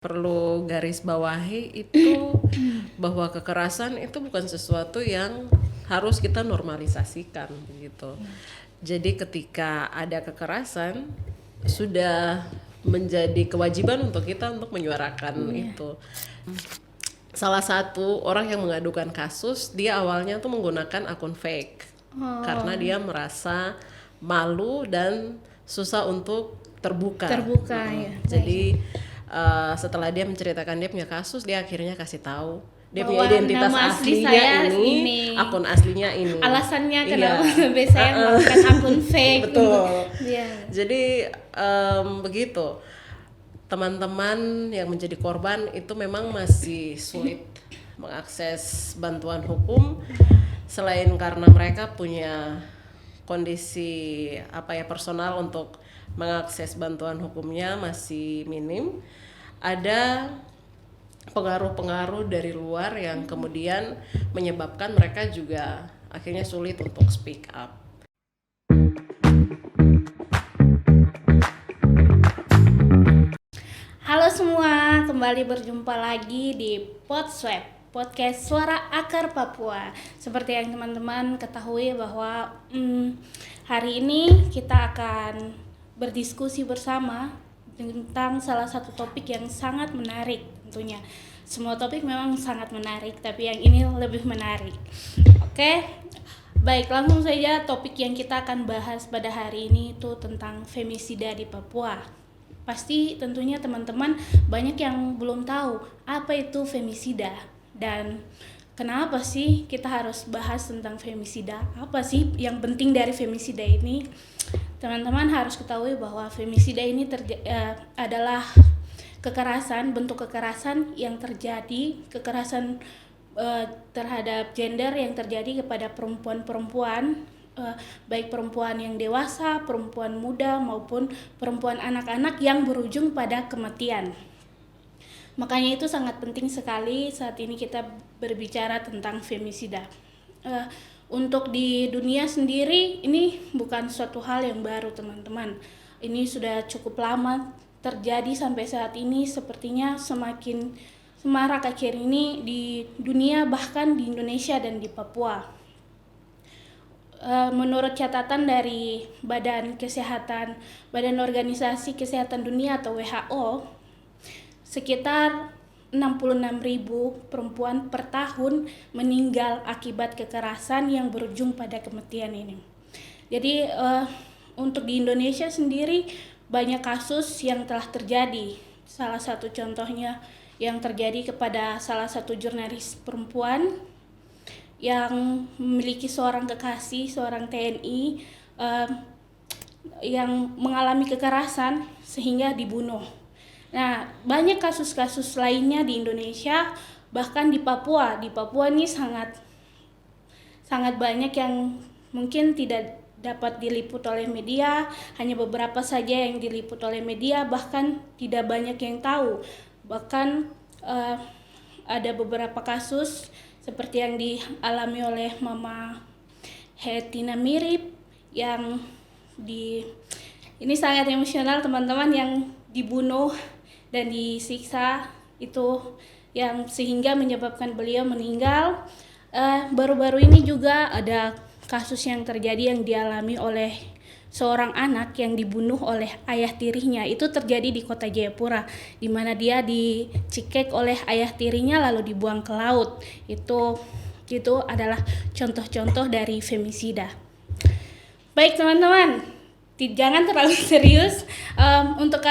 perlu garis bawahi itu bahwa kekerasan itu bukan sesuatu yang harus kita normalisasikan gitu. Jadi ketika ada kekerasan sudah menjadi kewajiban untuk kita untuk menyuarakan itu. Salah satu orang yang mengadukan kasus, dia awalnya tuh menggunakan akun fake karena dia merasa malu dan susah untuk terbuka. Ya. Jadi setelah dia menceritakan dia punya kasus, dia akhirnya kasih tahu dia Bahwa punya identitas nama asli aslinya saya ini, akun aslinya ini. Alasannya Iya. kenapa sampai saya melakukan akun fake. Betul. Iya. Jadi begitu. Teman-teman yang menjadi korban itu memang masih sulit mengakses bantuan hukum, selain karena mereka punya kondisi personal untuk mengakses bantuan hukumnya masih minim. Ada pengaruh-pengaruh dari luar yang kemudian menyebabkan mereka juga akhirnya sulit untuk speak up. Halo semua, kembali berjumpa lagi di Podswap, podcast Suara Akar Papua. Seperti yang teman-teman ketahui bahwa hari ini kita akan berdiskusi bersama tentang salah satu topik yang sangat menarik tentunya. Semua topik memang sangat menarik, tapi yang ini lebih menarik. Oke, baik, langsung saja topik yang kita akan bahas pada hari ini itu tentang femisida di Papua. Pasti tentunya teman-teman banyak yang belum tahu apa itu femisida dan kenapa sih kita harus bahas tentang femisida. Apa sih yang penting dari femisida ini? Teman-teman harus ketahui bahwa femisida ini adalah kekerasan, bentuk kekerasan yang terjadi, kekerasan terhadap gender yang terjadi kepada perempuan-perempuan, baik perempuan yang dewasa, perempuan muda maupun perempuan anak-anak yang berujung pada kematian. Makanya itu sangat penting sekali saat ini kita berbicara tentang femisida. Untuk di dunia sendiri ini bukan suatu hal yang baru teman-teman. Ini sudah cukup lama terjadi sampai saat ini, sepertinya semakin semarak akhir ini di dunia, bahkan di Indonesia dan di Papua. Menurut catatan dari Badan Organisasi Kesehatan Dunia atau WHO, sekitar 66.000 perempuan per tahun meninggal akibat kekerasan yang berujung pada kematian ini. Jadi untuk di Indonesia sendiri banyak kasus yang telah terjadi. Salah satu contohnya yang terjadi kepada salah satu jurnalis perempuan yang memiliki seorang kekasih, seorang TNI yang mengalami kekerasan sehingga dibunuh. Nah, banyak kasus-kasus lainnya di Indonesia, bahkan di Papua. Di Papua ini sangat banyak yang mungkin tidak dapat diliput oleh media, hanya beberapa saja yang diliput oleh media, bahkan tidak banyak yang tahu. Bahkan ada beberapa kasus seperti yang dialami oleh Mama Hetina Mirip yang ini sangat emosional teman-teman, yang dibunuh dan disiksa itu yang sehingga menyebabkan beliau meninggal. Baru-baru ini juga ada kasus yang terjadi yang dialami oleh seorang anak yang dibunuh oleh ayah tirinya. Itu terjadi di kota Jayapura, di mana dia dicekek oleh ayah tirinya lalu dibuang ke laut. Itu adalah contoh-contoh dari femisida. Baik teman-teman, jangan terlalu serius. Untuk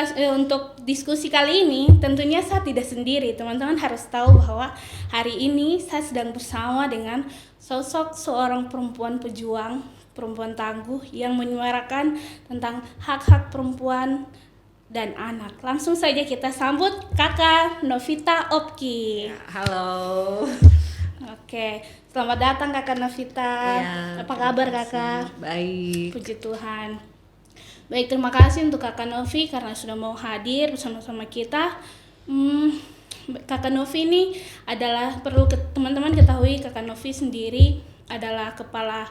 diskusi kali ini tentunya saya tidak sendiri. Teman-teman harus tahu bahwa hari ini saya sedang bersama dengan sosok seorang perempuan pejuang, perempuan tangguh yang menyuarakan tentang hak-hak perempuan dan anak. Langsung saja kita sambut Kakak Novita Opki. Halo. Oke, selamat datang Kakak Novita. Ya, apa kabar Kakak? Baik. Puji Tuhan. Baik, terima kasih untuk Kakak Novi karena sudah mau hadir bersama-sama kita. Kakak Novi ini adalah, perlu teman-teman ketahui, Kakak Novi sendiri adalah kepala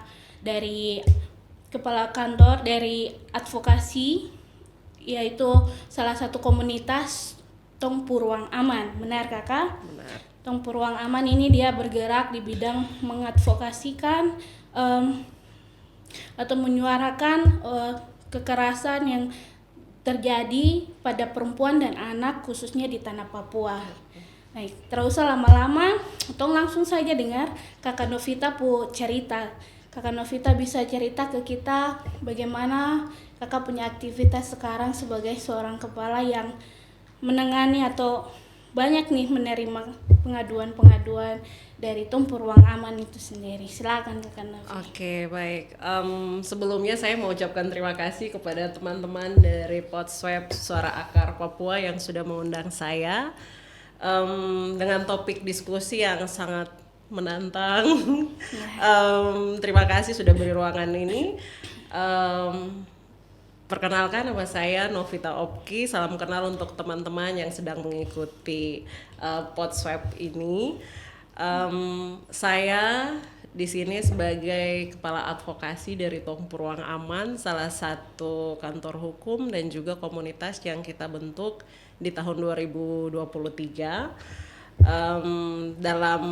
kantor dari advokasi, yaitu salah satu komunitas Tong Purwang Aman. Benar Kakak? Benar. Tong Purwang Aman ini dia bergerak di bidang mengadvokasikan atau menyuarakan kekerasan yang terjadi pada perempuan dan anak khususnya di tanah Papua. Baik, terus lama-lama, tong langsung saja dengar Kakak Novita pu cerita. Kakak Novita bisa cerita ke kita bagaimana Kakak punya aktivitas sekarang sebagai seorang kepala yang menangani atau banyak nih menerima pengaduan-pengaduan dari Tong Purwang Aman itu sendiri. Silakan Kakak Novita. Oke, baik. Sebelumnya saya mau ucapkan terima kasih kepada teman-teman dari Podswep Suara Akar Papua yang sudah mengundang saya dengan topik diskusi yang sangat menantang. Terima kasih sudah beri ruangan ini. Perkenalkan, nama saya Novita Opki. Salam kenal untuk teman-teman yang sedang mengikuti Podswep ini. Saya di sini sebagai kepala advokasi dari Tong Purwang Aman, salah satu kantor hukum dan juga komunitas yang kita bentuk di tahun 2023. Dalam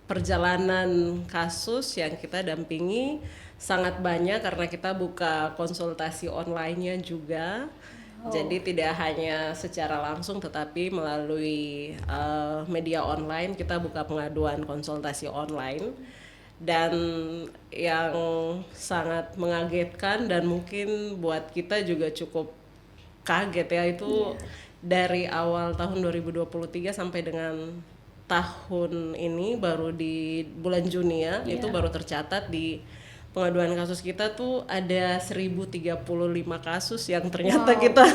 perjalanan kasus yang kita dampingi sangat banyak karena kita buka konsultasi online-nya juga. Jadi tidak hanya secara langsung tetapi melalui media online kita buka pengaduan konsultasi online. Dan yang sangat mengagetkan dan mungkin buat kita juga cukup kaget ya itu dari awal tahun 2023 sampai dengan tahun ini baru di bulan Juni ya, itu baru tercatat di pengaduan kasus kita tuh ada 1035 kasus yang ternyata kita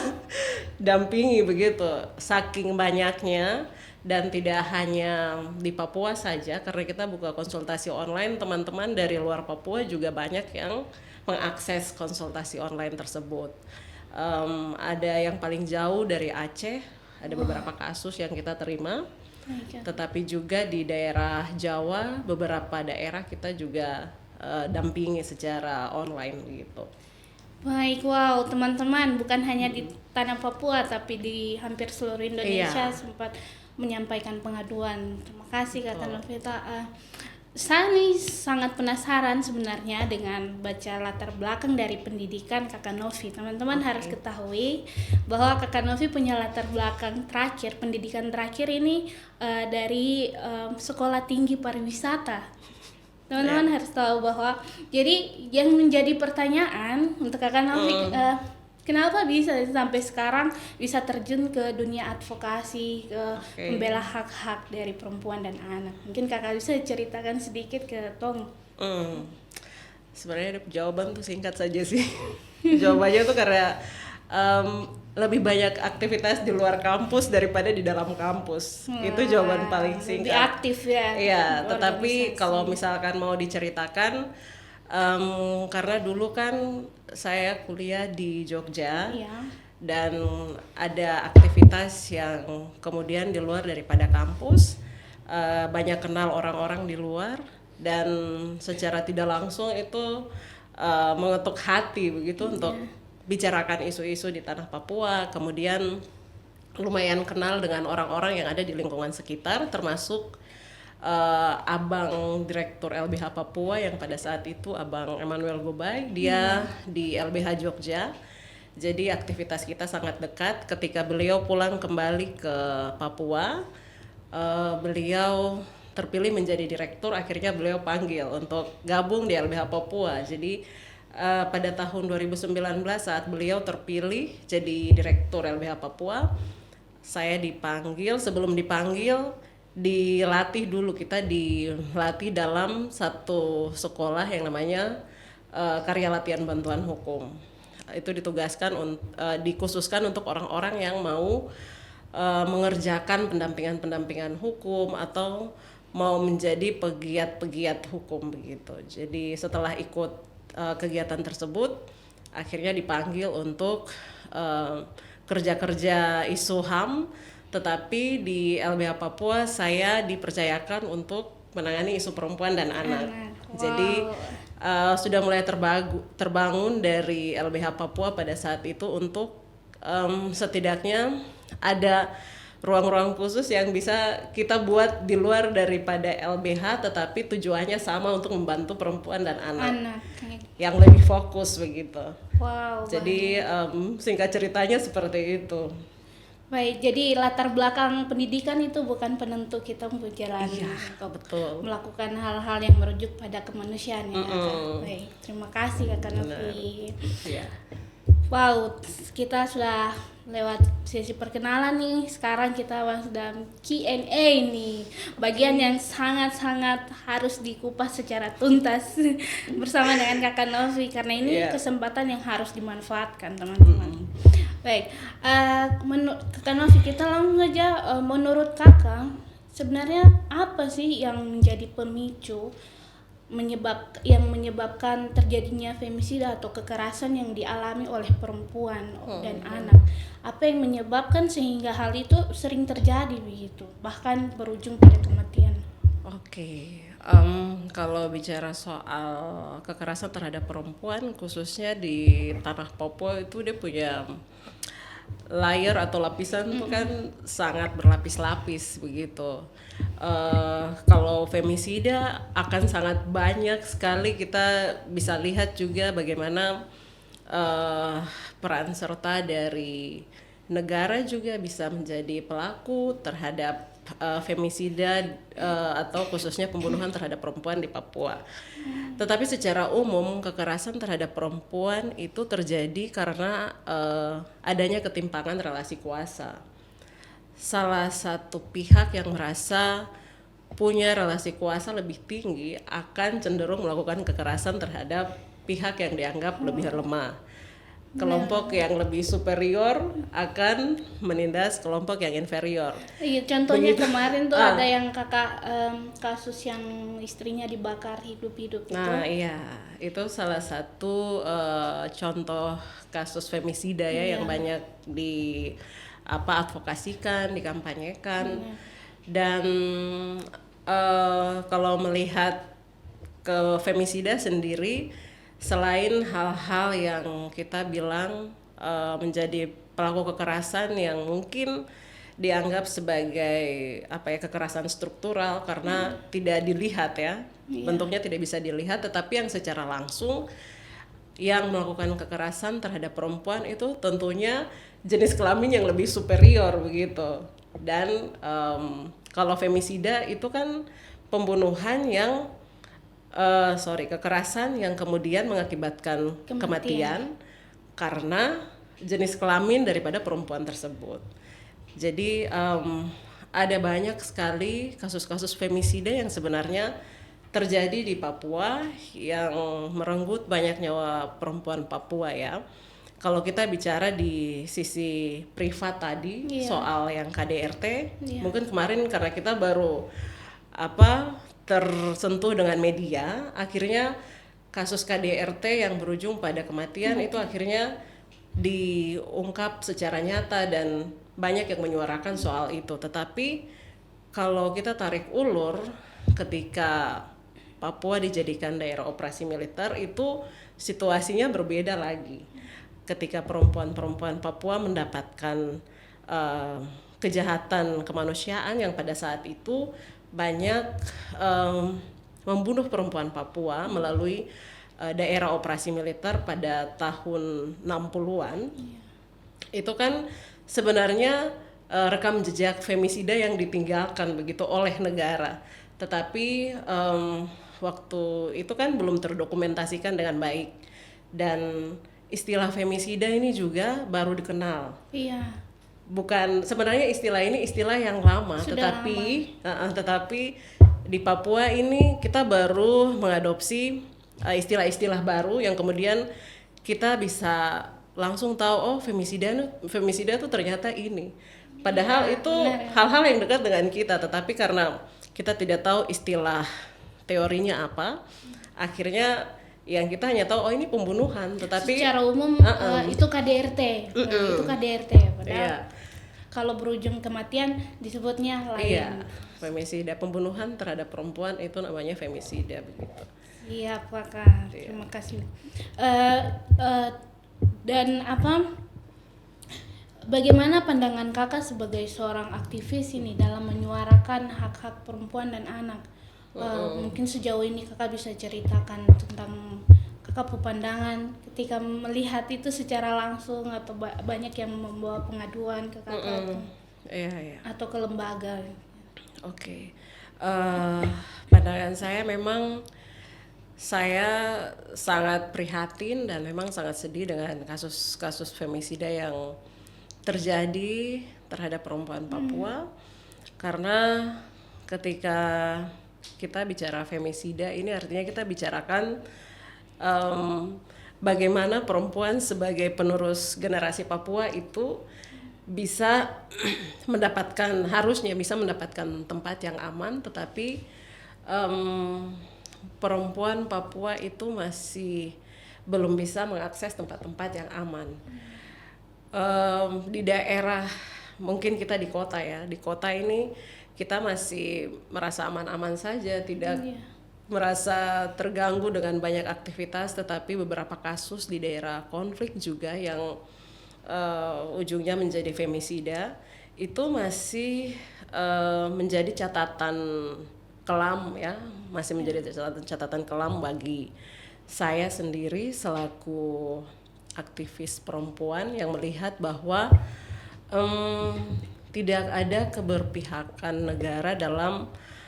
dampingi begitu. Saking banyaknya, dan tidak hanya di Papua saja karena kita buka konsultasi online, teman-teman dari luar Papua juga banyak yang mengakses konsultasi online tersebut. Ada yang paling jauh dari Aceh, ada beberapa kasus yang kita terima. Tetapi juga di daerah Jawa, beberapa daerah kita juga dampingi secara online gitu. Baik, wow teman-teman, bukan hanya di tanah Papua tapi di hampir seluruh Indonesia sempat menyampaikan pengaduan. Terima kasih Kakak Novita. Saya nih sangat penasaran sebenarnya dengan baca latar belakang dari pendidikan Kakak Novi. Teman-teman harus ketahui bahwa Kakak Novi punya latar belakang terakhir, pendidikan terakhir ini dari Sekolah Tinggi Pariwisata. Teman-teman harus tahu bahwa jadi yang menjadi pertanyaan untuk Kakak Novi, kenapa bisa sampai sekarang bisa terjun ke dunia advokasi, ke membela hak-hak dari perempuan dan anak? Mungkin Kakak bisa ceritakan sedikit ke Tong. Sebenarnya jawaban tuh singkat saja sih. Jawabannya tuh karena lebih banyak aktivitas di luar kampus daripada di dalam kampus. Itu jawaban paling singkat. Lebih aktif ya. Iya, tetapi kalau misalkan mau diceritakan, karena dulu kan saya kuliah di Jogja, dan ada aktivitas yang kemudian di luar daripada kampus, banyak kenal orang-orang di luar, dan secara tidak langsung itu mengetuk hati begitu untuk bicarakan isu-isu di tanah Papua. Kemudian lumayan kenal dengan orang-orang yang ada di lingkungan sekitar, termasuk abang direktur LBH Papua yang pada saat itu Abang Emmanuel Gobay, dia di LBH Jogja. Jadi aktivitas kita sangat dekat. Ketika beliau pulang kembali ke Papua, beliau terpilih menjadi direktur, akhirnya beliau panggil untuk gabung di LBH Papua. Jadi pada tahun 2019 saat beliau terpilih jadi direktur LBH Papua, saya dipanggil. Sebelum dipanggil, dilatih dulu, kita dilatih dalam satu sekolah yang namanya Karya Latihan Bantuan Hukum. Itu ditugaskan dikhususkan untuk orang-orang yang mau mengerjakan pendampingan hukum atau mau menjadi pegiat-pegiat hukum begitu. Jadi setelah ikut kegiatan tersebut, akhirnya dipanggil untuk kerja-kerja isu HAM. Tetapi di LBH Papua saya dipercayakan untuk menangani isu perempuan dan anak. Jadi sudah mulai terbangun dari LBH Papua pada saat itu untuk setidaknya ada ruang-ruang khusus yang bisa kita buat di luar daripada LBH, tetapi tujuannya sama untuk membantu perempuan dan anak yang lebih fokus begitu. Wow. Jadi singkat ceritanya seperti itu. Baik, jadi latar belakang pendidikan itu bukan penentu kita menjalani betul. melakukan hal-hal yang merujuk pada kemanusiaan ya. Baik, terima kasih Kakak Novi. Iya. Wow, kita sudah lewat sesi perkenalan nih. Sekarang kita masuk dalam Q&A nih. Bagian yang sangat-sangat harus dikupas secara tuntas bersama dengan Kakak Novi karena ini kesempatan yang harus dimanfaatkan, teman-teman. Baik, Kakak Novi, kita langsung saja. Menurut Kakak, sebenarnya apa sih yang menjadi pemicu yang menyebabkan terjadinya femisida atau kekerasan yang dialami oleh perempuan dan anak? Apa yang menyebabkan sehingga hal itu sering terjadi begitu, bahkan berujung pada kematian? Oke. Kalau bicara soal kekerasan terhadap perempuan, khususnya di tanah Papua, itu dia punya layer atau lapisan itu kan sangat berlapis-lapis begitu. Kalau femisida akan sangat banyak sekali, kita bisa lihat juga bagaimana peran serta dari negara juga bisa menjadi pelaku terhadap femisida atau khususnya pembunuhan terhadap perempuan di Papua. Tetapi secara umum kekerasan terhadap perempuan itu terjadi karena adanya ketimpangan relasi kuasa. Salah satu pihak yang merasa punya relasi kuasa lebih tinggi akan cenderung melakukan kekerasan terhadap pihak yang dianggap lebih lemah. Kelompok yang lebih superior akan menindas kelompok yang inferior. Iya, contohnya begitu. Kemarin tuh ada yang kakak kasus yang istrinya dibakar hidup-hidup itu. Nah iya, itu salah satu contoh kasus femisida ya yang banyak advokasikan, dikampanyekan. Dan kalau melihat ke femisida sendiri, selain hal-hal yang kita bilang menjadi pelaku kekerasan yang mungkin dianggap sebagai kekerasan struktural karena tidak dilihat bentuknya tidak bisa dilihat, tetapi yang secara langsung yang melakukan kekerasan terhadap perempuan itu tentunya jenis kelamin yang lebih superior begitu. Dan kalau femisida itu kan pembunuhan yang kekerasan yang kemudian mengakibatkan kematian karena jenis kelamin daripada perempuan tersebut. Jadi ada banyak sekali kasus-kasus femisida yang sebenarnya terjadi di Papua yang merenggut banyak nyawa perempuan Papua ya. Kalau kita bicara di sisi privat tadi soal yang KDRT, mungkin kemarin karena kita baru tersentuh dengan media, akhirnya kasus KDRT yang berujung pada kematian itu akhirnya diungkap secara nyata dan banyak yang menyuarakan soal itu. Tetapi kalau kita tarik ulur, ketika Papua dijadikan daerah operasi militer itu situasinya berbeda lagi. Ketika perempuan-perempuan Papua mendapatkan kejahatan kemanusiaan yang pada saat itu banyak membunuh perempuan Papua melalui daerah operasi militer pada tahun 60-an. Itu kan sebenarnya rekam jejak femisida yang ditinggalkan begitu oleh negara. Tetapi waktu itu kan belum terdokumentasikan dengan baik. Dan istilah femisida ini juga baru dikenal. Iya. Bukan, sebenarnya istilah ini istilah yang lama, tetapi di Papua ini kita baru mengadopsi istilah-istilah baru yang kemudian kita bisa langsung tahu, oh femisida tuh ternyata ini. Padahal itu hal-hal yang dekat dengan kita, tetapi karena kita tidak tahu istilah teorinya apa, akhirnya yang kita hanya tahu ini pembunuhan, tetapi secara umum itu KDRT. Itu KDRT padahal kalau berujung kematian disebutnya lain. Iya, femisida, pembunuhan terhadap perempuan itu namanya femisida begitu. Iya, Kak. Terima kasih. Dan bagaimana pandangan kakak sebagai seorang aktivis ini dalam menyuarakan hak-hak perempuan dan anak? Mungkin sejauh ini kakak bisa ceritakan tentang kakak pandangan ketika melihat itu secara langsung atau banyak yang membawa pengaduan ke kakak Iya. atau ke lembaga. Oke. Pandangan saya memang saya sangat prihatin dan memang sangat sedih dengan kasus-kasus femisida yang terjadi terhadap perempuan Papua. Karena ketika kita bicara femisida ini artinya kita bicarakan bagaimana perempuan sebagai penerus generasi Papua itu bisa harusnya bisa mendapatkan tempat yang aman, tetapi perempuan Papua itu masih belum bisa mengakses tempat-tempat yang aman. Di daerah, mungkin kita di kota ya, di kota ini kita masih merasa aman-aman saja, tidak merasa terganggu dengan banyak aktivitas, tetapi beberapa kasus di daerah konflik juga yang ujungnya menjadi femisida itu masih menjadi catatan kelam ya, masih menjadi catatan kelam bagi saya sendiri selaku aktivis perempuan yang melihat bahwa tidak ada keberpihakan negara dalam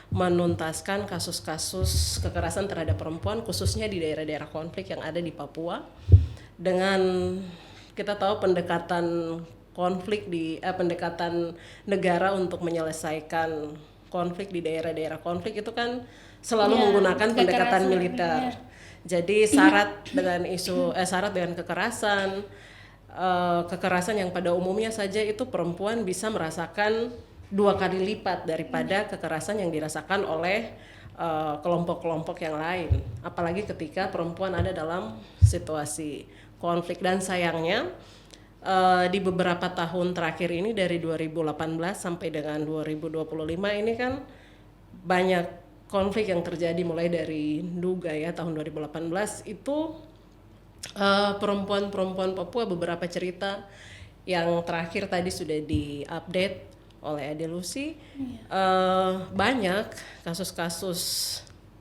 menuntaskan kasus-kasus kekerasan terhadap perempuan khususnya di daerah-daerah konflik yang ada di Papua. Dengan kita tahu pendekatan konflik pendekatan negara untuk menyelesaikan konflik di daerah-daerah konflik itu kan selalu menggunakan pendekatan militer. Jadi syarat dengan kekerasan yang pada umumnya saja itu perempuan bisa merasakan 2 kali lipat daripada kekerasan yang dirasakan oleh kelompok-kelompok yang lain. Apalagi ketika perempuan ada dalam situasi konflik. Dan sayangnya di beberapa tahun terakhir ini dari 2018 sampai dengan 2025 ini kan banyak konflik yang terjadi mulai dari Nduga ya tahun 2018 itu perempuan-perempuan Papua beberapa cerita yang terakhir tadi sudah diupdate oleh Ade Lucy. Banyak kasus-kasus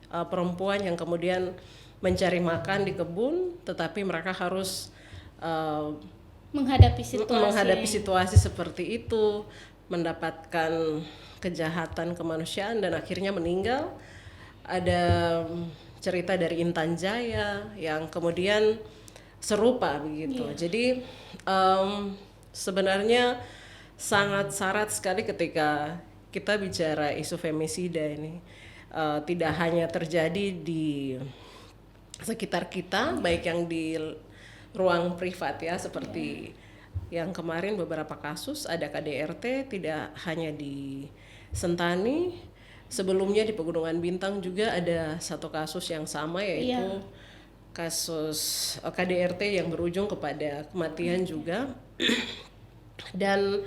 perempuan yang kemudian mencari makan di kebun tetapi mereka harus menghadapi situasi seperti itu, mendapatkan kejahatan kemanusiaan dan akhirnya meninggal. Ada cerita dari Intan Jaya yang kemudian serupa begitu. Jadi sebenarnya sangat syarat sekali ketika kita bicara isu femisida ini. Tidak hanya terjadi di sekitar kita, baik yang di ruang privat ya, seperti yang kemarin beberapa kasus ada KDRT, tidak hanya di Sentani, sebelumnya di Pegunungan Bintang juga ada satu kasus yang sama, yaitu kasus KDRT yang berujung kepada kematian juga. Dan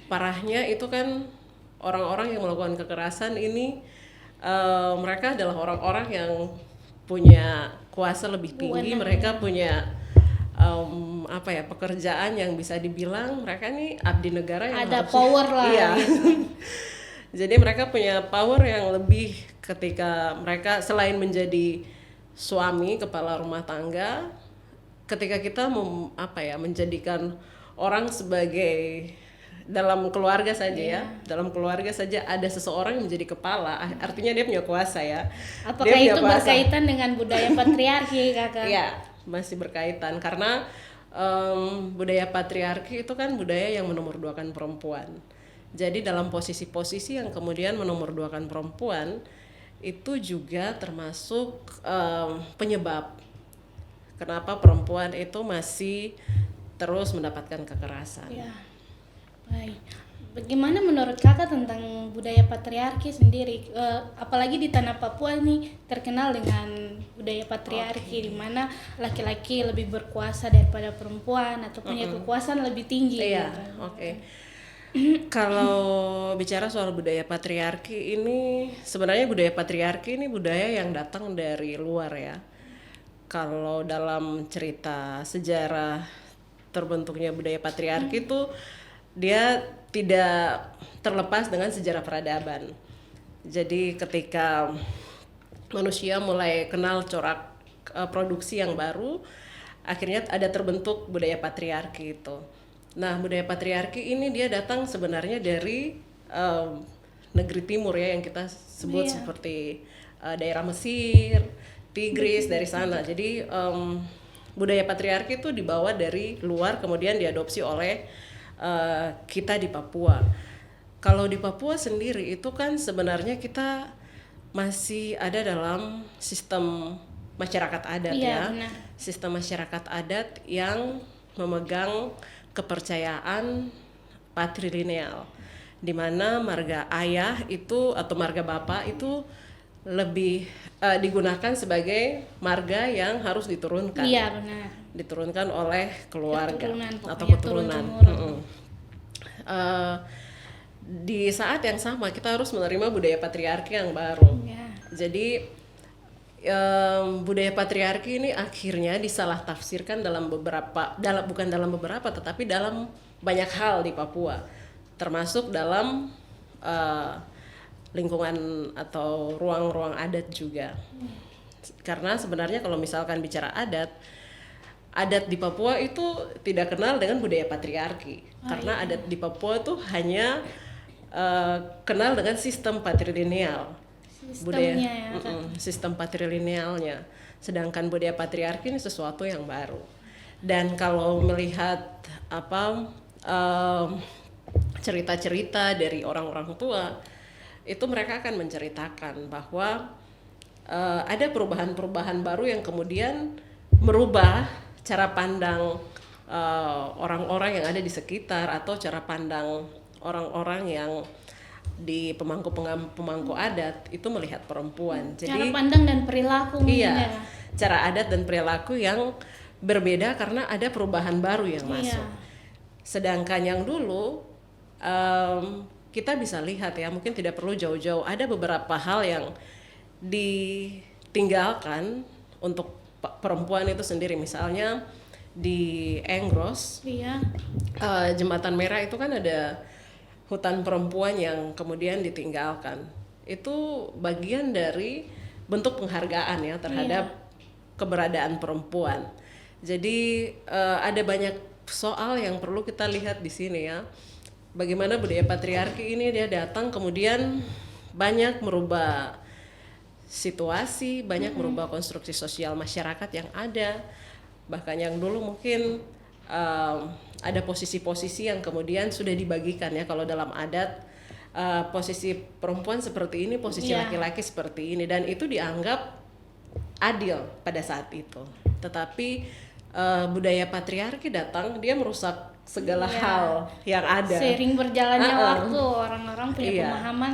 parahnya itu kan orang-orang yang melakukan kekerasan ini mereka adalah orang-orang yang punya kuasa lebih tinggi, mereka punya pekerjaan yang bisa dibilang mereka nih abdi negara yang ada power lah. Iya. Jadi mereka punya power yang lebih ketika mereka selain menjadi suami kepala rumah tangga, ketika kita menjadikan orang sebagai dalam keluarga saja ya, dalam keluarga saja ada seseorang yang menjadi kepala, artinya dia punya kuasa ya. Apakah itu berkaitan dengan budaya patriarki, Kakak? Iya, masih berkaitan karena budaya patriarki itu kan budaya yang menomorduakan perempuan. Jadi dalam posisi-posisi yang kemudian menomorduakan perempuan itu juga termasuk penyebab kenapa perempuan itu masih terus mendapatkan kekerasan. Ya. Baik. Bagaimana menurut Kakak tentang budaya patriarki sendiri? Apalagi di tanah Papua ini terkenal dengan budaya patriarki, di mana laki-laki lebih berkuasa daripada perempuan atau punya kekuasaan lebih tinggi. Iya, oke. Kalau bicara soal budaya patriarki ini, sebenarnya budaya patriarki ini budaya yang datang dari luar ya. Kalau dalam cerita sejarah terbentuknya budaya patriarki itu dia tidak terlepas dengan sejarah peradaban. Jadi ketika manusia mulai kenal corak produksi yang baru, akhirnya ada terbentuk budaya patriarki itu. Nah, budaya patriarki ini dia datang sebenarnya dari negeri timur ya, yang kita sebut seperti daerah Mesir, Tigris, dari sana. Jadi budaya patriarki itu dibawa dari luar, kemudian diadopsi oleh kita di Papua. Kalau di Papua sendiri itu kan sebenarnya kita masih ada dalam sistem masyarakat adat ya. Benar. Sistem masyarakat adat yang memegang kepercayaan patrilineal, di mana marga ayah itu atau marga bapak itu lebih digunakan sebagai marga yang harus diturunkan. Iya, benar. Diturunkan oleh keluarga atau keturunan. Di saat yang sama kita harus menerima budaya patriarki yang baru. Jadi budaya patriarki ini akhirnya disalah tafsirkan bukan dalam beberapa tetapi dalam banyak hal di Papua, termasuk dalam lingkungan atau ruang-ruang adat juga. Karena sebenarnya kalau misalkan bicara adat di Papua itu tidak kenal dengan budaya patriarki. Karena adat di Papua itu hanya kenal dengan sistem patrilineal. Sistem patrilinealnya. Sedangkan budaya patriarki ini sesuatu yang baru. Dan kalau melihat cerita-cerita dari orang-orang tua, itu mereka akan menceritakan bahwa ada perubahan-perubahan baru yang kemudian merubah cara pandang orang-orang yang ada di sekitar, atau cara pandang orang-orang yang di pemangku adat itu melihat perempuan. Jadi cara pandang dan perilaku. Iya, cara adat dan perilaku yang berbeda karena ada perubahan baru yang masuk. Sedangkan yang dulu kita bisa lihat ya, mungkin tidak perlu jauh-jauh, ada beberapa hal yang ditinggalkan untuk perempuan itu sendiri. Misalnya di Enggros, Jembatan Merah itu kan ada hutan perempuan yang kemudian ditinggalkan. Itu bagian dari bentuk penghargaan ya terhadap keberadaan perempuan. Jadi ada banyak soal yang perlu kita lihat di sini ya. Bagaimana budaya patriarki ini dia datang kemudian banyak merubah situasi, banyak merubah konstruksi sosial masyarakat yang ada. Bahkan yang dulu mungkin ada posisi-posisi yang kemudian sudah dibagikan ya. Kalau dalam adat posisi perempuan seperti ini, posisi laki-laki seperti ini, dan itu dianggap adil pada saat itu. Tetapi budaya patriarki datang, dia merusak segala hal yang ada. Seiring berjalannya waktu, orang-orang punya pemahaman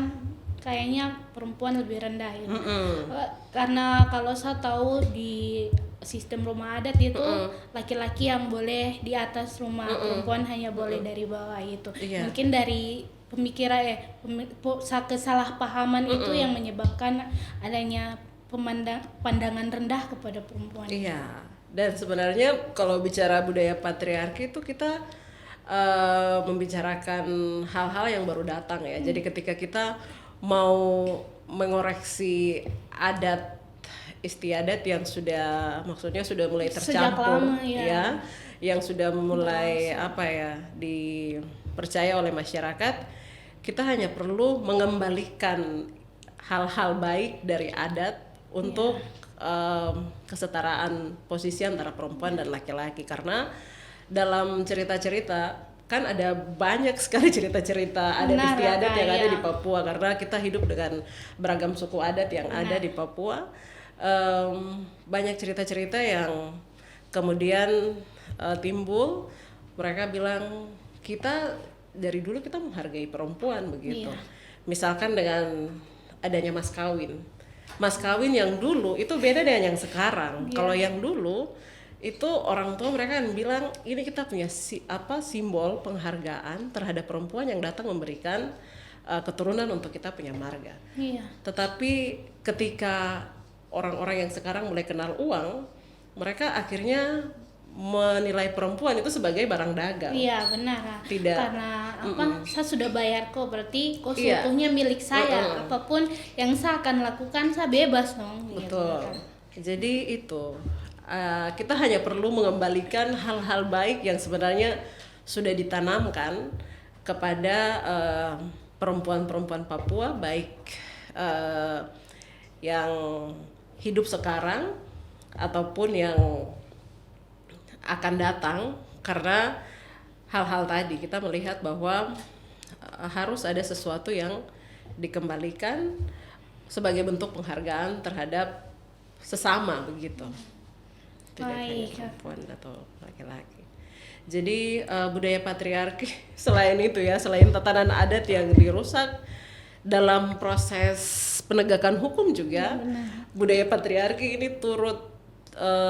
kayaknya perempuan lebih rendah gitu. Karena kalau saya tahu di sistem rumah adat itu laki-laki yang boleh di atas rumah, perempuan hanya boleh dari bawah itu. Mungkin dari pemikiran kesalahpahaman itu yang menyebabkan adanya pandangan rendah kepada perempuan. Iya. Dan sebenarnya kalau bicara budaya patriarki itu kita membicarakan hal-hal yang baru datang ya. Jadi ketika kita mau mengoreksi adat istiadat yang maksudnya sudah mulai tercampur ya, yang sudah mulai dipercaya oleh masyarakat, kita hanya perlu mengembalikan hal-hal baik dari adat untuk kesetaraan posisi antara perempuan dan laki-laki. Karena dalam cerita-cerita kan ada banyak sekali cerita-cerita adat istiadat yang ada di Papua, karena kita hidup dengan beragam suku adat yang ada di Papua. Banyak cerita-cerita yang kemudian timbul, mereka bilang kita dari dulu kita menghargai perempuan begitu. Misalkan dengan adanya mas kawin yang dulu itu beda dengan yang sekarang. Kalau yang dulu itu orang tua mereka kan bilang ini kita punya simbol penghargaan terhadap perempuan yang datang memberikan keturunan untuk kita punya marga. Tetapi ketika orang-orang yang sekarang mulai kenal uang, mereka akhirnya menilai perempuan itu sebagai barang dagang. Iya benar. Tidak. Karena saya sudah bayar kok, berarti kok Iya. seutuhnya milik saya. Apapun yang saya akan lakukan saya bebas dong. Betul. Gitu. Jadi itu kita hanya perlu mengembalikan hal-hal baik yang sebenarnya sudah ditanamkan kepada perempuan-perempuan Papua, baik yang hidup sekarang ataupun yang akan datang, karena hal-hal tadi kita melihat bahwa harus ada sesuatu yang dikembalikan sebagai bentuk penghargaan terhadap sesama begitu, tidak hanya Baik. perempuan atau laki-laki. Jadi budaya patriarki selain itu ya, selain tatanan adat yang dirusak dalam proses penegakan hukum juga, budaya patriarki ini turut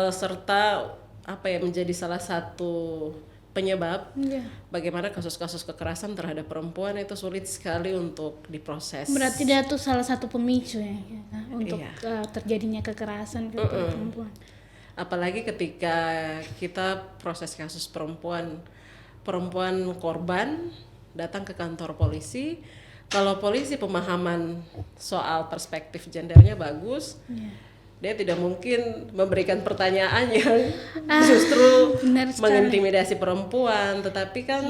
serta menjadi salah satu penyebab bagaimana kasus-kasus kekerasan terhadap perempuan itu sulit sekali untuk diproses. Berarti dia tuh salah satu pemicu ya untuk terjadinya kekerasan kepada perempuan. Apalagi ketika kita proses kasus perempuan korban datang ke kantor polisi, kalau polisi pemahaman soal perspektif gendernya bagus, dia tidak mungkin memberikan pertanyaan yang justru mengintimidasi perempuan. Tetapi kan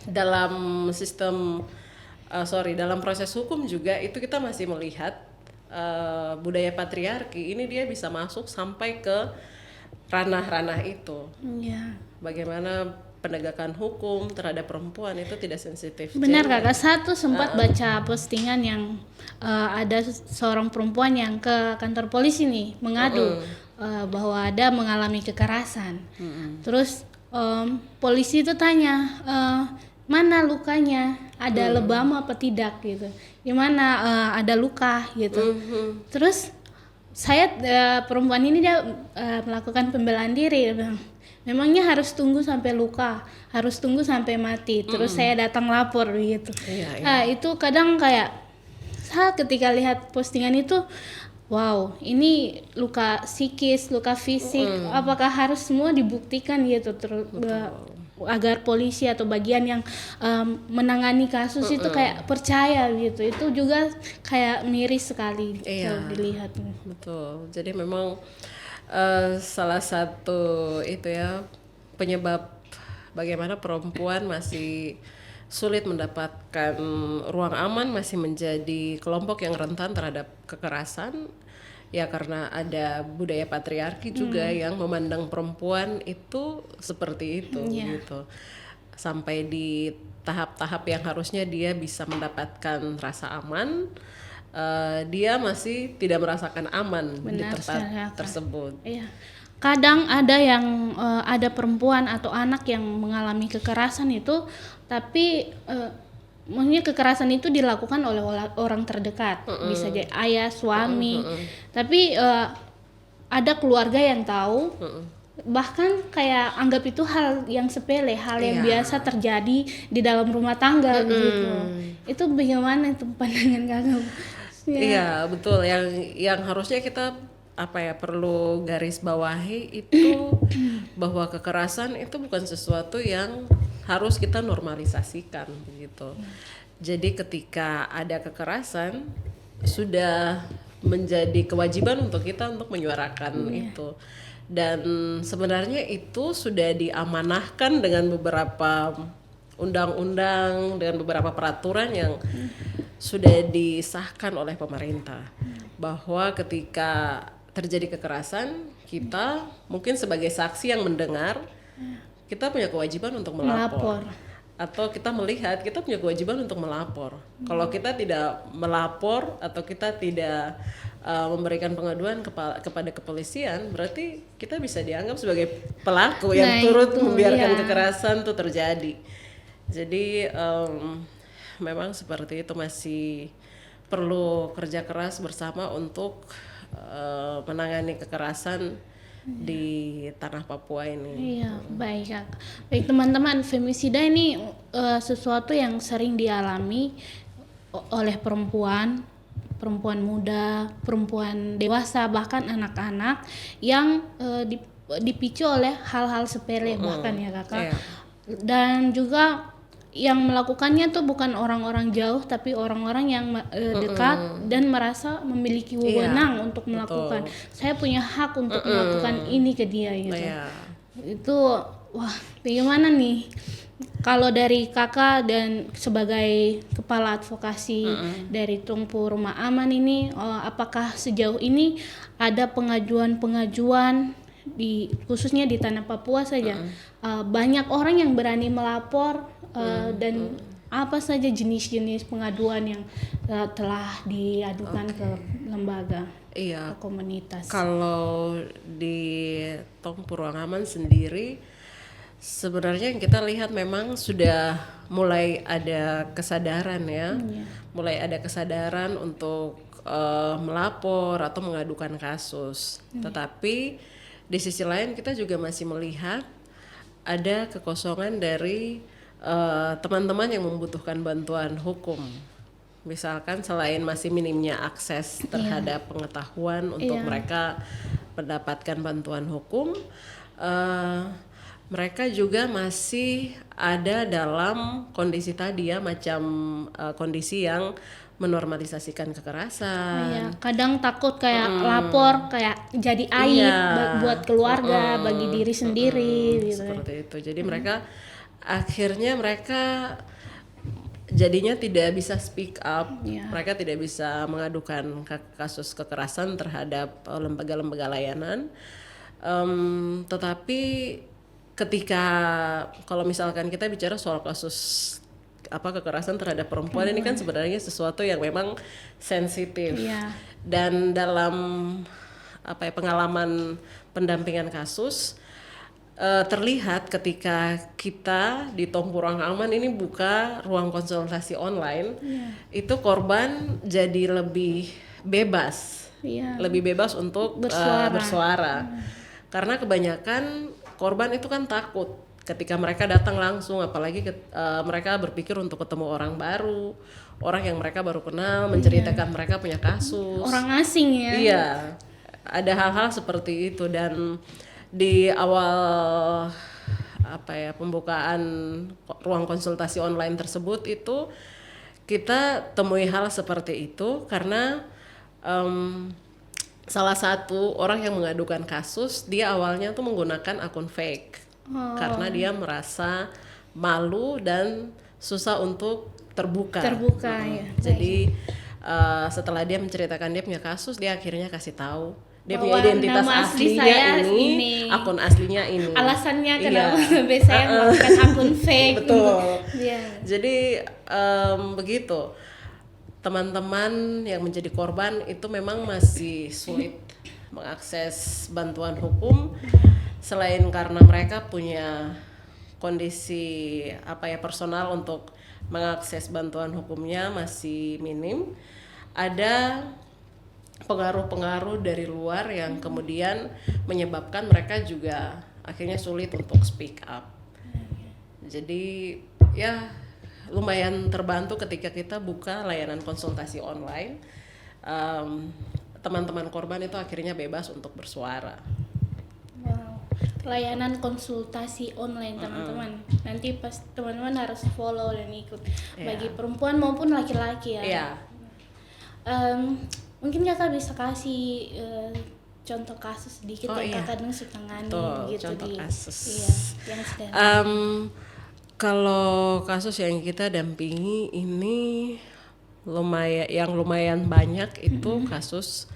dalam dalam proses hukum juga itu kita masih melihat budaya patriarki ini dia bisa masuk sampai ke ranah-ranah itu. Bagaimana penegakan hukum terhadap perempuan itu tidak sensitif. Benar kakak, satu sempat baca postingan yang ada seorang perempuan yang ke kantor polisi nih mengadu bahwa ada mengalami kekerasan. Terus polisi itu tanya mana lukanya, ada lebam apa tidak gitu, gimana ada luka gitu. Terus saya perempuan ini dia melakukan pembelaan diri, dia bilang, memangnya harus tunggu sampai luka, harus tunggu sampai mati, terus saya datang lapor gitu. Itu kadang kayak saya ketika lihat postingan itu, wow, ini luka psikis, luka fisik, apakah harus semua dibuktikan gitu agar polisi atau bagian yang menangani kasus itu kayak percaya gitu. Itu juga kayak miris sekali kalau dilihat. Betul. Jadi memang salah satu itu ya penyebab bagaimana perempuan masih sulit mendapatkan ruang aman, masih menjadi kelompok yang rentan terhadap kekerasan ya, karena ada budaya patriarki juga yang memandang perempuan itu seperti itu gitu, sampai di tahap-tahap yang harusnya dia bisa mendapatkan rasa aman, dia masih tidak merasakan aman di tempat tersebut. Kadang ada yang ada perempuan atau anak yang mengalami kekerasan itu, tapi maksudnya kekerasan itu dilakukan oleh orang terdekat, bisa jadi ayah, suami, tapi ada keluarga yang tahu, bahkan kayak anggap itu hal yang sepele, hal yang biasa terjadi di dalam rumah tangga gitu. Itu bagaimana itu pandangan kakak? Iya betul, yang harusnya kita perlu garis bawahi itu bahwa kekerasan itu bukan sesuatu yang harus kita normalisasikan begitu. Jadi ketika ada kekerasan sudah menjadi kewajiban untuk kita untuk menyuarakan itu, dan sebenarnya itu sudah diamanahkan dengan beberapa undang-undang, dengan beberapa peraturan yang sudah disahkan oleh pemerintah, bahwa ketika terjadi kekerasan, kita mungkin sebagai saksi yang mendengar, kita punya kewajiban untuk melapor. Atau kita melihat, kita punya kewajiban untuk melapor. Kalau kita tidak melapor atau kita tidak memberikan pengaduan kepada kepolisian, berarti kita bisa dianggap sebagai pelaku yang turut membiarkan kekerasan itu terjadi. Jadi memang seperti itu, masih perlu kerja keras bersama untuk menangani kekerasan di tanah Papua ini. Iya, baik teman-teman, femisida ini sesuatu yang sering dialami oleh perempuan muda, perempuan dewasa, bahkan anak-anak yang dipicu oleh hal-hal sepele bahkan ya kakak. Dan juga yang melakukannya tuh bukan orang-orang jauh tapi orang-orang yang dekat dan merasa memiliki wewenang untuk melakukan. Saya punya hak untuk melakukan ini ke dia gitu. Itu wah, bagaimana nih kalau dari kakak dan sebagai kepala advokasi dari Tungpu Rumah Aman ini, apakah sejauh ini ada pengajuan-pengajuan khususnya di tanah Papua saja, banyak orang yang berani melapor dan apa saja jenis-jenis pengaduan yang telah diadukan ke lembaga, ke komunitas? Kalau di Tungpu Rumah Aman sendiri, sebenarnya yang kita lihat memang sudah mulai ada kesadaran ya, mulai ada kesadaran untuk melapor atau mengadukan kasus. Tetapi di sisi lain kita juga masih melihat ada kekosongan dari teman-teman yang membutuhkan bantuan hukum. Misalkan selain masih minimnya akses terhadap pengetahuan untuk mereka mendapatkan bantuan hukum, mereka juga masih ada dalam kondisi tadi ya, macam kondisi yang menormalisasikan kekerasan. Kadang takut kayak lapor kayak jadi aib buat keluarga, bagi diri sendiri gitu. Seperti itu. Jadi mereka akhirnya jadinya tidak bisa speak up. Mereka tidak bisa mengadukan kasus kekerasan terhadap lembaga-lembaga layanan. Tetapi ketika kalau misalkan kita bicara soal kasus kekerasan terhadap perempuan, ini kan sebenarnya sesuatu yang memang sensitif. Dan dalam pengalaman pendampingan kasus terlihat ketika kita di Tungpu Rumah Aman ini buka ruang konsultasi online, itu korban jadi lebih bebas, lebih bebas untuk bersuara. Karena kebanyakan korban itu kan takut ketika mereka datang langsung, apalagi mereka berpikir untuk ketemu orang baru, orang yang mereka baru kenal, menceritakan mereka punya kasus. Orang asing ya. Iya, ada hal-hal seperti itu. Dan di awal pembukaan ruang konsultasi online tersebut itu kita temui hal seperti itu karena salah satu orang yang mengadukan kasus, dia awalnya tuh menggunakan akun fake. Karena dia merasa malu dan susah untuk terbuka. Ya. Jadi setelah dia menceritakan dia punya kasus, dia akhirnya kasih taw dia punya identitas aslinya ini, akun aslinya ini. Alasannya kenapa sampai saya melakukan akun fake. Betul. Jadi begitu. Teman-teman yang menjadi korban itu memang masih sulit mengakses bantuan hukum, selain karena mereka punya kondisi personal untuk mengakses bantuan hukumnya masih minim. Ada pengaruh-pengaruh dari luar yang kemudian menyebabkan mereka juga akhirnya sulit untuk speak up. Jadi ya lumayan terbantu ketika kita buka layanan konsultasi online. Teman-teman korban itu akhirnya bebas untuk bersuara. Layanan konsultasi online teman-teman. Nanti pas teman-teman harus follow dan ikut. Bagi perempuan maupun laki-laki ya. Mungkin kakak bisa kasih contoh kasus sedikit yang kakak suka tangani gitu contoh di kasus. Yang kalau kasus yang kita dampingi ini lumayan banyak itu kasus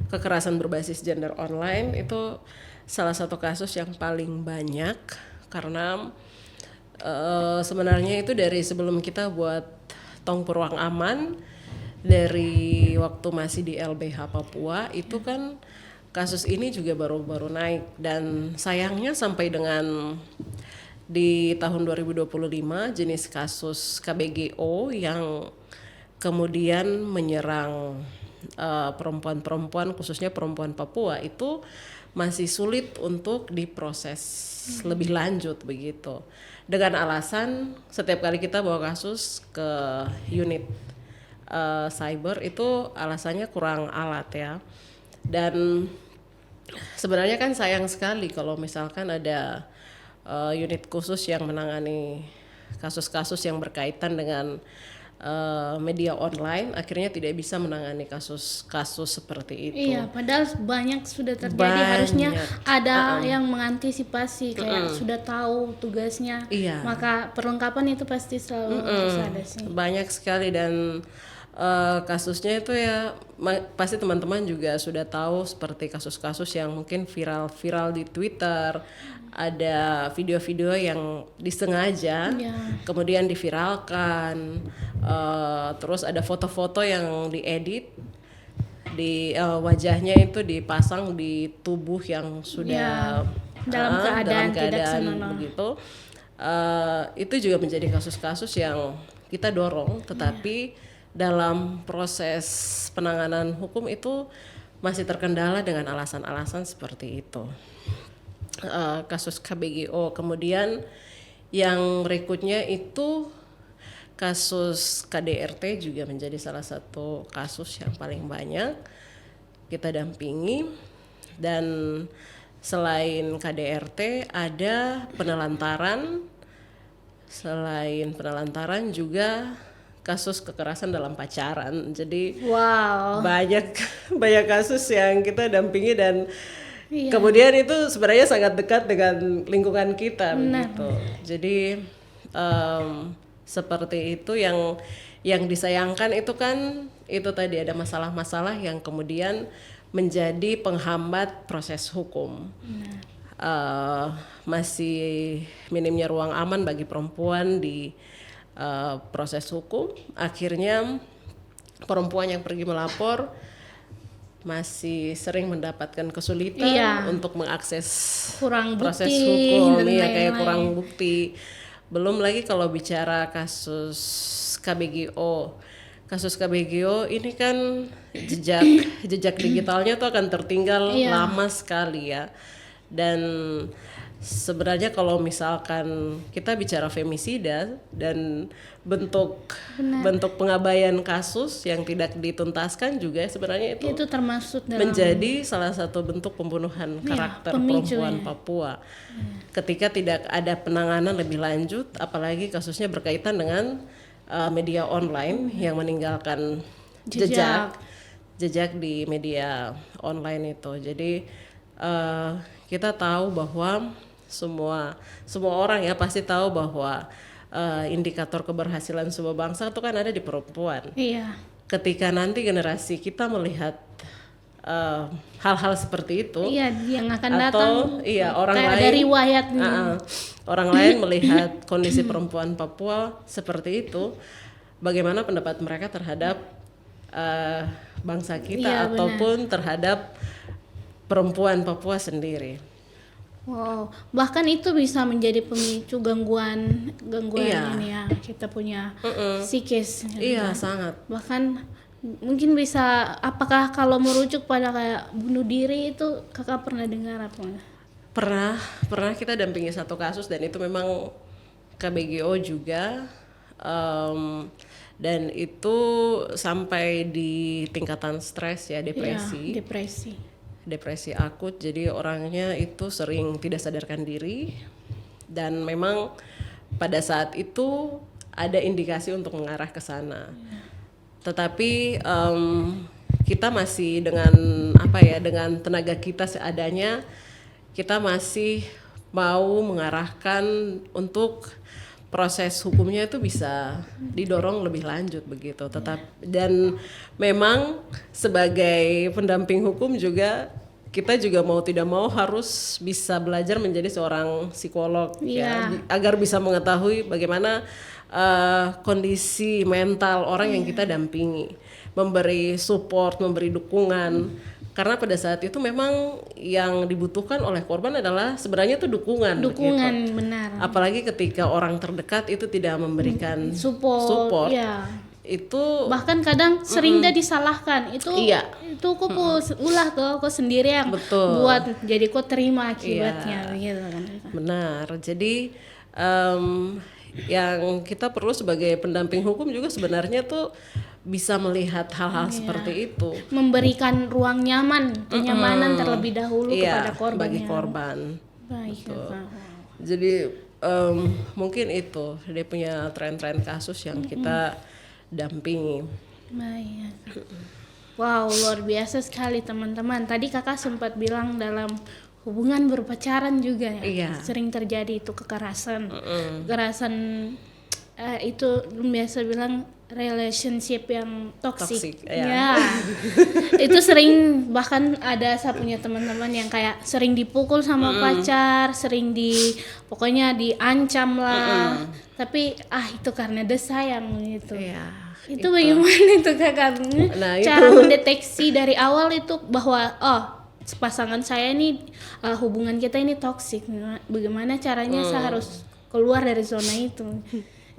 kekerasan berbasis gender online. Itu salah satu kasus yang paling banyak karena sebenarnya itu dari sebelum kita buat Tungpu Rumah Aman, dari waktu masih di LBH Papua itu kan kasus ini juga baru-baru naik, dan sayangnya sampai dengan di tahun 2025 jenis kasus KBGO yang kemudian menyerang perempuan-perempuan khususnya perempuan Papua itu masih sulit untuk diproses lebih lanjut begitu, dengan alasan setiap kali kita bawa kasus ke unit cyber itu alasannya kurang alat ya. Dan sebenarnya kan sayang sekali kalau misalkan ada unit khusus yang menangani kasus-kasus yang berkaitan dengan media online akhirnya tidak bisa menangani kasus-kasus seperti itu. Iya, padahal banyak sudah terjadi. Banyak. Harusnya ada yang mengantisipasi, kayak sudah tahu tugasnya. Iya. Maka perlengkapan itu pasti selalu harus ada sih. Banyak sekali dan kasusnya itu ya pasti teman-teman juga sudah tahu seperti kasus-kasus yang mungkin viral di Twitter, ada video-video yang disengaja kemudian diviralkan, terus ada foto-foto yang diedit di wajahnya itu dipasang di tubuh yang sudah dalam keadaan tidak senonoh. begitu. Itu juga menjadi kasus-kasus yang kita dorong, tetapi dalam proses penanganan hukum itu masih terkendala dengan alasan-alasan seperti itu. Kasus KBGO, kemudian yang berikutnya itu kasus KDRT juga menjadi salah satu kasus yang paling banyak kita dampingi. Dan selain KDRT ada penelantaran, selain penelantaran juga kasus kekerasan dalam pacaran. Jadi banyak kasus yang kita dampingi dan kemudian itu sebenarnya sangat dekat dengan lingkungan kita begitu. Jadi seperti itu yang disayangkan itu kan itu tadi ada masalah-masalah yang kemudian menjadi penghambat proses hukum. Masih minimnya ruang aman bagi perempuan di proses hukum, akhirnya perempuan yang pergi melapor masih sering mendapatkan kesulitan untuk mengakses proses hukum, kayak kurang bukti. Belum lagi kalau bicara kasus KBGO ini kan jejak digitalnya tuh akan tertinggal lama sekali ya. Dan sebenarnya kalau misalkan kita bicara femisida dan bentuk pengabaian kasus yang tidak dituntaskan juga sebenarnya itu termasuk dalam menjadi salah satu bentuk pembunuhan karakter perempuan Papua. Ketika tidak ada penanganan lebih lanjut, apalagi kasusnya berkaitan dengan media online yang meninggalkan jejak di media online itu. Jadi kita tahu bahwa semua orang ya pasti tahu bahwa indikator keberhasilan sebuah bangsa itu kan ada di perempuan. Ketika nanti generasi kita melihat hal-hal seperti itu, yang akan atau datang orang lain ada riwayatnya. Orang lain melihat kondisi perempuan Papua seperti itu, bagaimana pendapat mereka terhadap bangsa kita ataupun terhadap perempuan Papua sendiri. Bahkan itu bisa menjadi pemicu gangguan ini ya, kita punya psikis. Sangat. Bahkan mungkin bisa, apakah kalau merujuk pada kayak bunuh diri itu kakak pernah dengar apa? Pernah kita dampingi satu kasus dan itu memang KBGO juga, dan itu sampai di tingkatan stres ya, depresi akut. Jadi orangnya itu sering tidak sadarkan diri dan memang pada saat itu ada indikasi untuk mengarah ke sana. Tetapi kita masih dengan tenaga kita seadanya, kita masih mau mengarahkan untuk proses hukumnya itu bisa didorong lebih lanjut begitu. Dan memang sebagai pendamping hukum juga kita juga mau tidak mau harus bisa belajar menjadi seorang psikolog ya, agar bisa mengetahui bagaimana kondisi mental orang yang kita dampingi, memberi support, memberi dukungan. Karena pada saat itu memang yang dibutuhkan oleh korban adalah sebenarnya itu dukungan begitu. Benar. Apalagi ketika orang terdekat itu tidak memberikan support. Itu bahkan kadang sering disalahkan. Itu kok ulah kok sendiri yang buat, jadi kok terima akibatnya gitu kan. Benar. Jadi yang kita perlu sebagai pendamping hukum juga sebenarnya tuh bisa melihat hal-hal seperti itu, memberikan ruang kenyamanan terlebih dahulu kepada korban. Bagi korban. Baik. Jadi mungkin itu dia punya tren-tren kasus yang kita dampingi. Baik. Wow, luar biasa sekali teman-teman. Tadi kakak sempat bilang dalam hubungan berpacaran juga ya, Iya. sering terjadi itu kekerasan. Kekerasan itu biasa bilang relationship yang toxic. Toxic, ya. Ya. Itu sering, bahkan ada saya punya teman-teman yang kayak sering dipukul sama pacar, sering pokoknya diancam lah. Tapi itu karena dia sayang gitu. Iya. Itu bagaimana itu kakak? Nah, Cara itu. mendeteksi dari awal itu bahwa pasangan saya ini hubungan kita ini toksik. Bagaimana caranya saya harus keluar dari zona itu?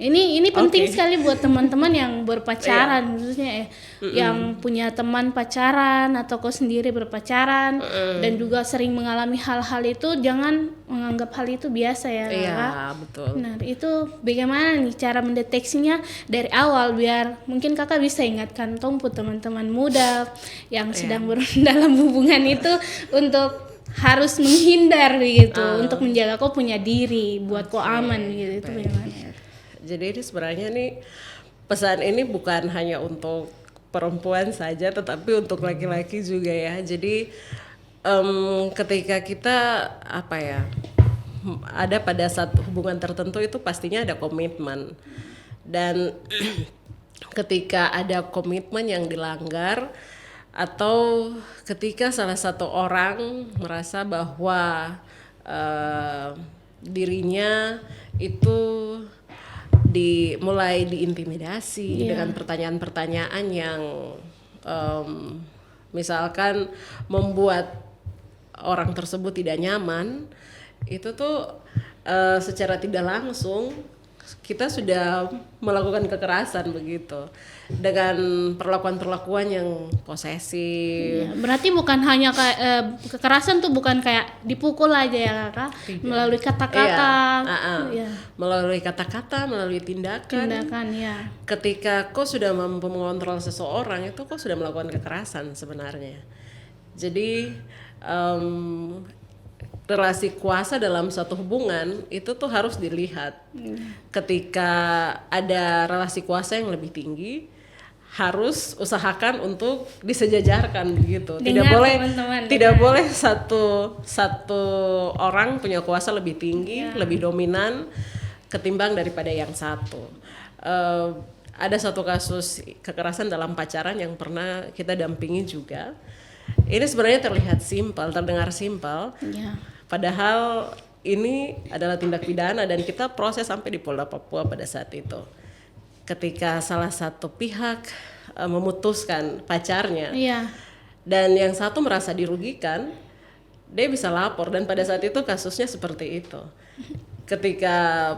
Ini penting sekali buat teman-teman yang berpacaran, khususnya yang punya teman pacaran atau kau sendiri berpacaran dan juga sering mengalami hal-hal itu, jangan menganggap hal itu biasa ya, Iya, Kak. betul. Nah, itu bagaimana nih cara mendeteksinya dari awal biar mungkin kakak bisa ingatkan tongpu teman-teman muda yang sedang dalam hubungan itu untuk harus menghindar gitu, untuk menjaga kau punya diri, buat kau aman gitu. Itu bagaimana ya? Jadi ini sebenarnya nih pesan ini bukan hanya untuk perempuan saja, tetapi untuk laki-laki juga ya. Jadi ketika kita ada pada satu hubungan tertentu itu pastinya ada komitmen, dan ketika ada komitmen yang dilanggar atau ketika salah satu orang merasa bahwa dirinya itu mulai diintimidasi dengan pertanyaan-pertanyaan yang misalkan membuat orang tersebut tidak nyaman, itu tuh secara tidak langsung kita sudah melakukan kekerasan begitu, dengan perlakuan-perlakuan yang posesif. Ya, berarti bukan hanya kekerasan tuh bukan kayak dipukul aja ya kakak, melalui kata-kata. Iya. Melalui kata-kata, melalui tindakan. Ya. Ketika kau sudah mampu mengontrol seseorang, itu kau sudah melakukan kekerasan sebenarnya. Jadi relasi kuasa dalam suatu hubungan itu tuh harus dilihat. Ketika ada relasi kuasa yang lebih tinggi, harus usahakan untuk disejajarkan begitu. Tidak boleh satu orang punya kuasa lebih tinggi, lebih dominan ketimbang daripada yang satu. Ada satu kasus kekerasan dalam pacaran yang pernah kita dampingi juga. Ini sebenarnya terdengar simpel. Padahal ini adalah tindak pidana dan kita proses sampai di Polda Papua pada saat itu. Ketika salah satu pihak memutuskan pacarnya dan yang satu merasa dirugikan, dia bisa lapor, dan pada saat itu kasusnya seperti itu. Ketika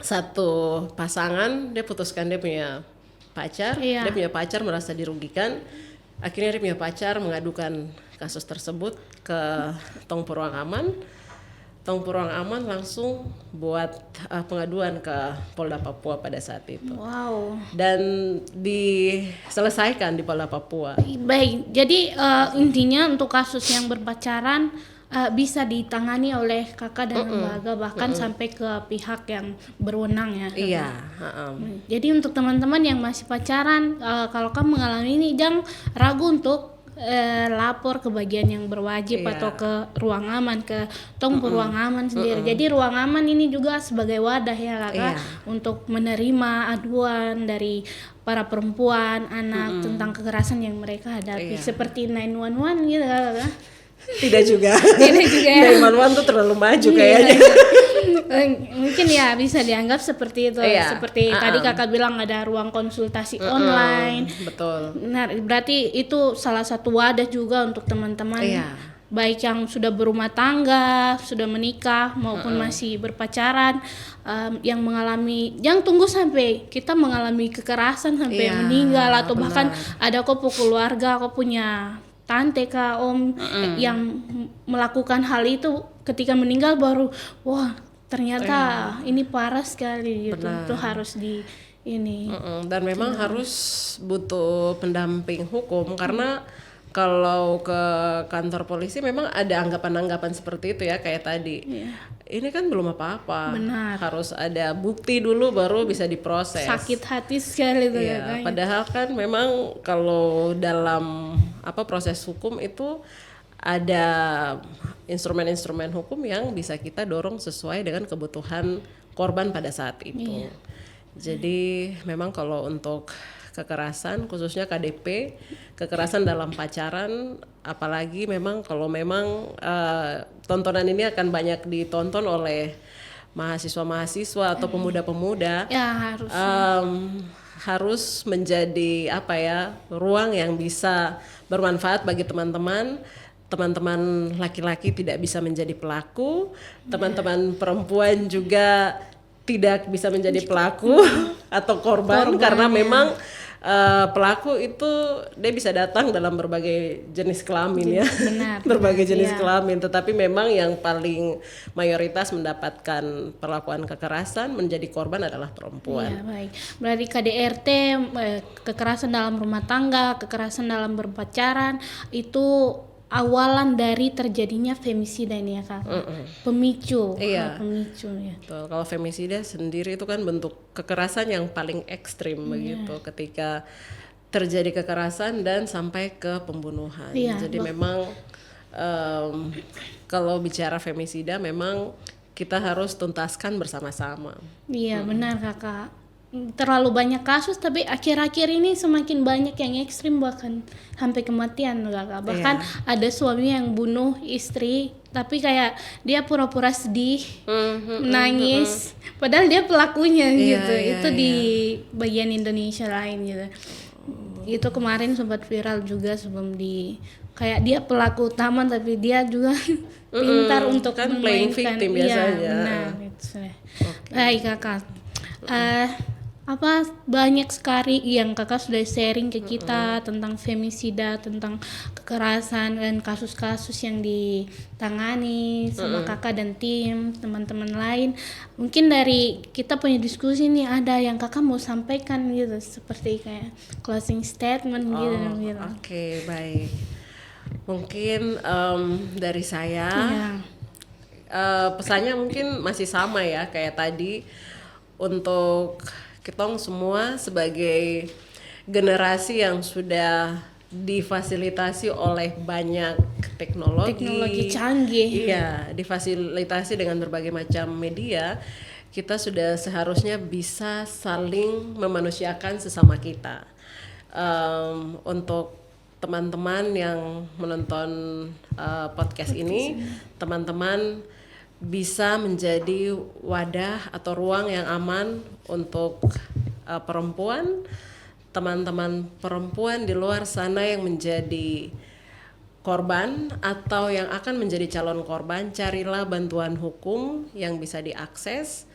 satu pasangan dia putuskan dia punya pacar, dia punya pacar merasa dirugikan, akhirnya dia punya pacar mengadukan kasus tersebut ke Tong Purwang Aman. Tong Purwang Aman langsung buat pengaduan ke Polda Papua pada saat itu. Wow. Dan diselesaikan di Polda Papua. Baik, jadi intinya untuk kasus yang berpacaran bisa ditangani oleh kakak dan lembaga, bahkan sampai ke pihak yang berwenang ya. Iya. Jadi untuk teman-teman yang masih pacaran, kalau kamu mengalami ini, jangan ragu untuk lapor ke bagian yang berwajib atau ke ruang aman, ke Tong Purwang Aman sendiri. Jadi ruang aman ini juga sebagai wadah ya kakak, untuk menerima aduan dari para perempuan, anak tentang kekerasan yang mereka hadapi, seperti 911 gitu kakak. Tidak juga. Tidak juga ya. 911 tuh terlalu maju kayaknya. Mungkin ya bisa dianggap seperti itu. Seperti tadi kakak bilang ada ruang konsultasi online. Betul. Nah, berarti itu salah satu wadah juga untuk teman-teman, baik yang sudah berumah tangga, sudah menikah maupun masih berpacaran, yang mengalami, jangan tunggu sampai kita mengalami kekerasan sampai meninggal, atau bahkan ada kok keluarga, kok punya tante kak, om yang melakukan hal itu, ketika meninggal baru wah ternyata ini parah sekali gitu. Itu harus dan memang harus butuh pendamping hukum, karena kalau ke kantor polisi memang ada anggapan-anggapan seperti itu ya, kayak tadi. Ini kan belum apa-apa. Benar. Harus ada bukti dulu baru bisa diproses. Sakit hati sekali tuh Iya, Kakak. padahal kan memang kalau dalam proses hukum itu ada instrumen-instrumen hukum yang bisa kita dorong sesuai dengan kebutuhan korban pada saat itu. Jadi memang kalau untuk kekerasan khususnya KDP, kekerasan dalam pacaran, apalagi memang kalau memang tontonan ini akan banyak ditonton oleh mahasiswa-mahasiswa atau pemuda-pemuda, Ya harus. harus menjadi ruang yang bisa bermanfaat bagi teman-teman laki-laki tidak bisa menjadi pelaku, teman-teman perempuan juga tidak bisa menjadi pelaku atau korban karena memang pelaku itu dia bisa datang dalam berbagai jenis kelamin ya. Benar. Berbagai jenis kelamin, tetapi memang yang paling mayoritas mendapatkan perlakuan kekerasan menjadi korban adalah perempuan. Iya, baik. Berarti KDRT, kekerasan dalam rumah tangga, kekerasan dalam berpacaran itu awalan dari terjadinya femisida ini ya Kak. Pemicu. Iya. Pemicu ya. Betul. Kalau femisida sendiri itu kan bentuk kekerasan yang paling ekstrim begitu, ketika terjadi kekerasan dan sampai ke pembunuhan. Iya, Jadi memang kalau bicara femisida memang kita harus tuntaskan bersama-sama. Iya, benar Kakak. Terlalu banyak kasus tapi akhir-akhir ini semakin banyak yang ekstrim bahkan sampai kematian Kakak. Bahkan ada suami yang bunuh istri tapi kayak dia pura-pura sedih, nangis padahal dia pelakunya gitu. Itu di bagian Indonesia lain gitu. Itu kemarin sempat viral juga sebelum kayak dia pelaku utama tapi dia juga pintar untuk kan playing memainkan. victim biasanya. Iya, benar itu. Baik Kakak. Banyak sekali yang Kakak sudah sharing ke kita tentang femisida, tentang kekerasan dan kasus-kasus yang ditangani sama Kakak dan tim teman-teman lain. Mungkin dari kita punya diskusi nih ada yang Kakak mau sampaikan gitu, seperti kayak closing statement gitu. Oke, baik. Mungkin dari saya pesannya mungkin masih sama ya kayak tadi, untuk kita semua sebagai generasi yang sudah difasilitasi oleh banyak teknologi canggih. Iya, difasilitasi dengan berbagai macam media, kita sudah seharusnya bisa saling memanusiakan sesama kita. Untuk teman-teman yang menonton podcast ini, teman-teman bisa menjadi wadah atau ruang yang aman untuk perempuan, teman-teman perempuan di luar sana yang menjadi korban atau yang akan menjadi calon korban. Carilah bantuan hukum yang bisa diakses.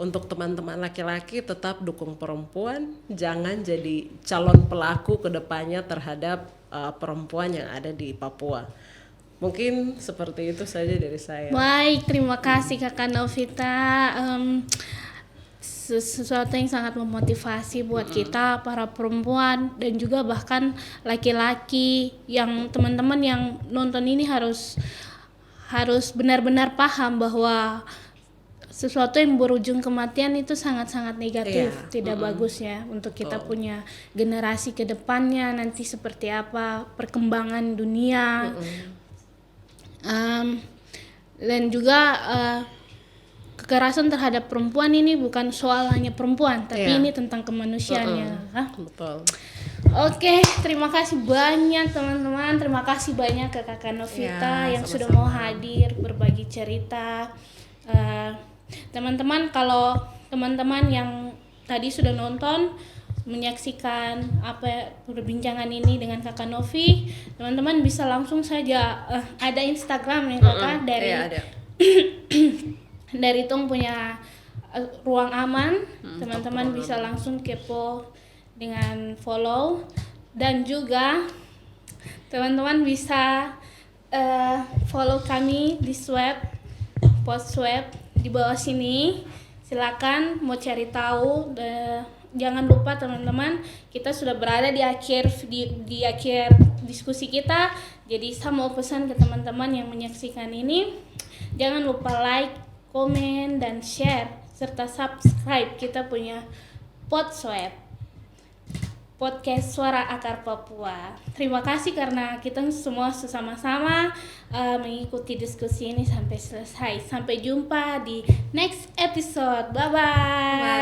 Untuk teman-teman laki-laki, tetap dukung perempuan, jangan jadi calon pelaku kedepannya terhadap perempuan yang ada di Papua. Mungkin seperti itu saja dari saya. Baik, terima kasih Kakak Novita. Sesuatu yang sangat memotivasi buat kita para perempuan dan juga bahkan laki-laki, yang teman-teman yang nonton ini harus benar-benar paham bahwa sesuatu yang berujung kematian itu sangat-sangat negatif, tidak bagus ya untuk kita punya generasi ke depannya nanti seperti apa perkembangan dunia. Dan juga kekerasan terhadap perempuan ini bukan soal hanya perempuan, tapi ini tentang kemanusiaannya. Betul. Oke, terima kasih banyak teman-teman, terima kasih banyak ke Kakak Novita yang sudah mau hadir berbagi cerita. Teman-teman, kalau teman-teman yang tadi sudah nonton menyaksikan perbincangan ini dengan Kakak Novi, teman-teman bisa langsung saja ada Instagram ya Kakak dari dari Tong punya ruang aman, teman-teman bisa langsung kepo dengan follow, dan juga teman-teman bisa follow kami di post swab di bawah sini. Silakan mau cari tahu jangan lupa teman-teman, kita sudah berada di akhir diskusi kita. Jadi saya mau pesan ke teman-teman yang menyaksikan ini, jangan lupa like, komen, dan share serta subscribe kita punya Podswap, podcast Suara Akar Papua. Terima kasih karena kita semua sama-sama mengikuti diskusi ini sampai selesai. Sampai jumpa di next episode. Bye-bye.